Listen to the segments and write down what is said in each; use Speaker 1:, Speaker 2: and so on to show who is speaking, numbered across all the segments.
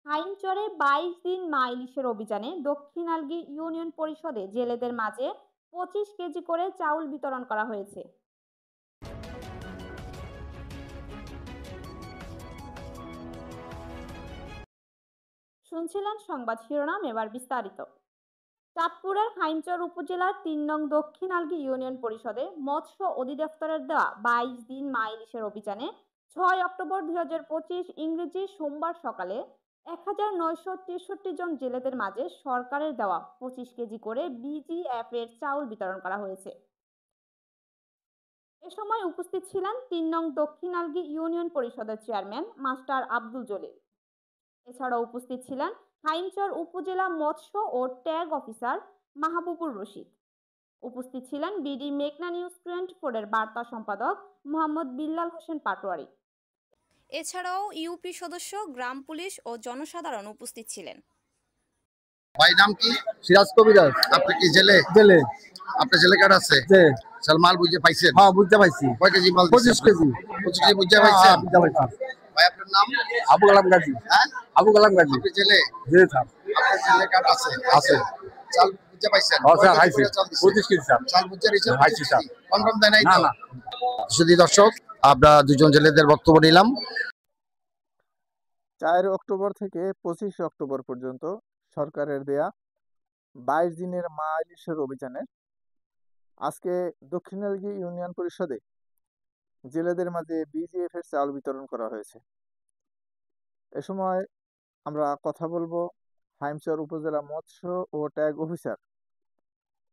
Speaker 1: হাইমচরে ২২ দিন মা ইলিশের অভিযানে দক্ষিণ আলগী ইউনিয়ন পরিষদে জেলেদের মাঝে ২৫ কেজি করে চাউল বিতরণ করা হয়েছে। শুনছিলেন সংবাদ শিরোনাম, এবার বিস্তারিত। চাঁদপুরের হাইমচর উপজেলার ৩ নং দক্ষিণ আলগী ইউনিয়ন পরিষদে মৎস্য অধিদপ্তরের দেওয়া ২২ দিন মা ইলিশের অভিযানে ৬ অক্টোবর ২০২৫ ইংরেজি সোমবার সকালে ১৯৬৩ জন জেলেদের মাঝে সরকারের দেওয়া ২৫ কেজি করে বিজিএফ এর চাউল বিতরণ করা হয়েছে। এ সময় উপস্থিত ছিলেন ৩ নং দক্ষিণ আলগী ইউনিয়ন পরিষদের চেয়ারম্যান মাস্টার আব্দুল জলিল। এছাড়াও উপস্থিত ছিলেন হাইমচর উপজেলা মৎস্য ও ট্যাগ অফিসার মাহবুবুর রশিদ। উপস্থিত ছিলেন বিডি মেঘনা নিউজ 24 এর বার্তা সম্পাদক মোহাম্মদ বিল্লাল হোসেন পাটোয়ারি। এছাড়াও ইউপি সদস্য, গ্রাম পুলিশ ও জনসাধারণ উপস্থিত ছিলেন।
Speaker 2: ভাই নাম কি?
Speaker 3: সিরাজ কবিরাজ।
Speaker 2: আপনি কি জেলে?
Speaker 3: জেলে।
Speaker 2: আপনার জেলে কার্ড আছে?
Speaker 3: জি।
Speaker 2: চাল মাল বুঝে পাইছেন?
Speaker 3: হ্যাঁ, বুঝতে পাইছি।
Speaker 2: কয় কেজি মাল?
Speaker 3: 25 কেজি।
Speaker 2: 25 কেজি বুঝে পাইছেন?
Speaker 3: বুঝতে পাইছি।
Speaker 2: ভাই আপনার নাম?
Speaker 3: আবু কালাম গাজী।
Speaker 2: হ্যাঁ,
Speaker 3: আবু কালাম গাজী।
Speaker 2: আপনি জেলে?
Speaker 3: জি স্যার।
Speaker 2: আপনার জেলে কার্ড আছে?
Speaker 3: আছে।
Speaker 2: চাল বুঝে পাইছেন?
Speaker 3: হ্যাঁ স্যার, হাইছি। 25 KG sir.
Speaker 2: চাল বুঝে দিয়েছেন?
Speaker 3: হাইছি স্যার।
Speaker 2: কনফার্ম দেয় নাই
Speaker 3: না
Speaker 2: তো?
Speaker 3: না।
Speaker 2: শুধু দর্শক, আমরা দুজন জেলেদের বক্তব্য নিলাম।
Speaker 4: ৪ অক্টোবর থেকে ২৫ অক্টোবর পর্যন্ত সরকারের দেয়া ২২ দিনের মা ইলিশের অভিযানে আজকে দক্ষিণ আলগী ইউনিয়ন পরিষদে জেলেদের মাঝে বিজিএফ এর চাল বিতরণ করা হয়েছে। এ সময় আমরা কথা বলবো হাইমচর উপজেলা মৎস্য ও ট্যাগ অফিসার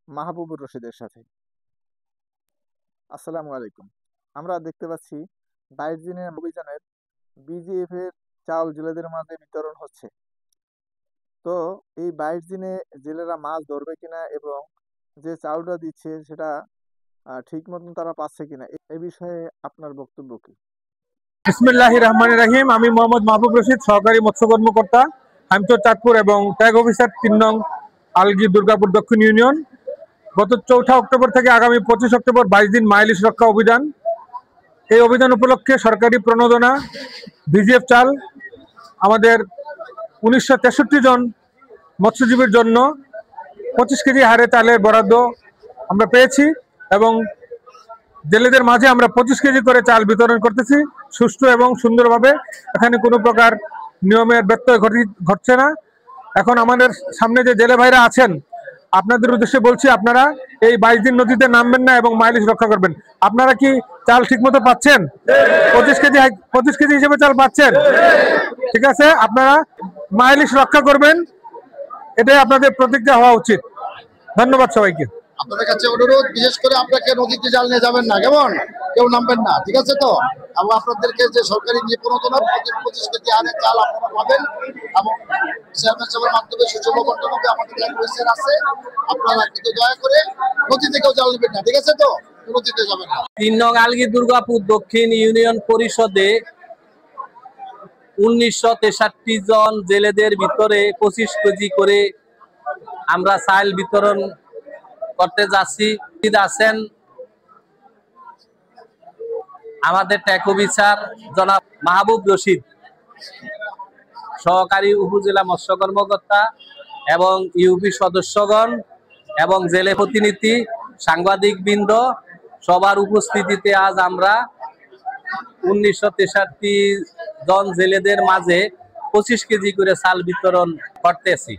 Speaker 4: মাহবুবুর রশিদের সাথে। আসসালামু আলাইকুম। আমরা দেখতে পাচ্ছি ২২ দিনের অভিযানের বিজিএফ এর চাল জেলেদের মাঝে বিতরণ হচ্ছে। তো এই ২২ দিনে জেলেরা মাছ ধরবে কিনা এবং যে চাউলটা দিচ্ছে সেটা ঠিক মতন তারা পাচ্ছে কিনা, এই বিষয়ে আপনার বক্তব্য কি?
Speaker 5: বিসমিল্লাহির রহমানির রহিম। আমি মোহাম্মদ মাহবুব রশিদ, সহকারী মৎস্য কর্মকর্তা, হাইমচর চাঁদপুর এবং ট্যাগ অফিসার ৩ নং আলগী দুর্গাপুর দক্ষিণ ইউনিয়ন। গত ৪ অক্টোবর থেকে আগামী ২৫ অক্টোবর ২২ দিন মা ইলিশ রক্ষা অভিযান। এই অভিযান উপলক্ষে সরকারি প্রণোদনা বিজিএফ চাল আমাদের ১৯৬৩ জন মৎস্যজীবীর জন্য ২৫ কেজি হারে চালের বরাদ্দ আমরা পেয়েছি এবং জেলেদের মাঝে আমরা ২৫ কেজি করে চাল বিতরণ করতেছি সুষ্ঠু এবং সুন্দরভাবে। এখানে কোনো প্রকার নিয়মের ব্যত্যয় ঘটছে না। এখন আমাদের সামনে যে জেলে ভাইরা আছেন, আপনাদের উদ্দেশ্যে বলছি, আপনারা এই ২২ দিন নদীতে নামবেন না এবং মা ইলিশ রক্ষা করবেন। আপনারা কি চাল ঠিক মতো পাচ্ছেন? ২৫ কেজি হিসেবে চাল পাচ্ছেন? ঠিক আছে, আপনারা মা ইলিশ রক্ষা করবেন, এটাই আপনাদের প্রতিজ্ঞা হওয়া উচিত। ধন্যবাদ সবাইকে।
Speaker 2: আপনাদের কাছে অনুরোধ, বিশেষ করে আপনাকে নদীতে জাল নিয়ে যাবেন না, কেমন? কেউ নামবেন না, ঠিক আছে তো? এবং আপনাদেরকে যে সরকারি যে প্রণোদনা ২৫ কেজি হারে চাল আপনারা পাবেন এবং চেয়ারম্যান সাহেবের মাধ্যমে সুষম বন্টন হবে। আমাদের ল্যাঙ্গুয়েজের আছে, আপনারা কিন্তু দয়া করে নদীতে কেউ জাল নেবেন না, ঠিক আছে তো? নদীতে যাবেন না।
Speaker 6: ৩ নং আলগী দুর্গাপুর দক্ষিণ ইউনিয়ন পরিষদে ১৯৬৩ জন জেলেদের ভিতরে ২৫ কেজি করে আমরা চাল বিতরণ করতে যাচ্ছি। আছেন আমাদের ট্যাগ অফিসার জনাব মাহবুব রশিদ, সহকারী উপজেলা মৎস্য কর্মকর্তা এবং ইউপি সদস্যগণ এবং জেলে প্রতিনিধি, সাংবাদিক বৃন্দ, সবার উপস্থিতিতে আজ আমরা ১৯৬৩ জন জেলেদের মাঝে ২৫ কেজি করে চাল বিতরণ করতেছি।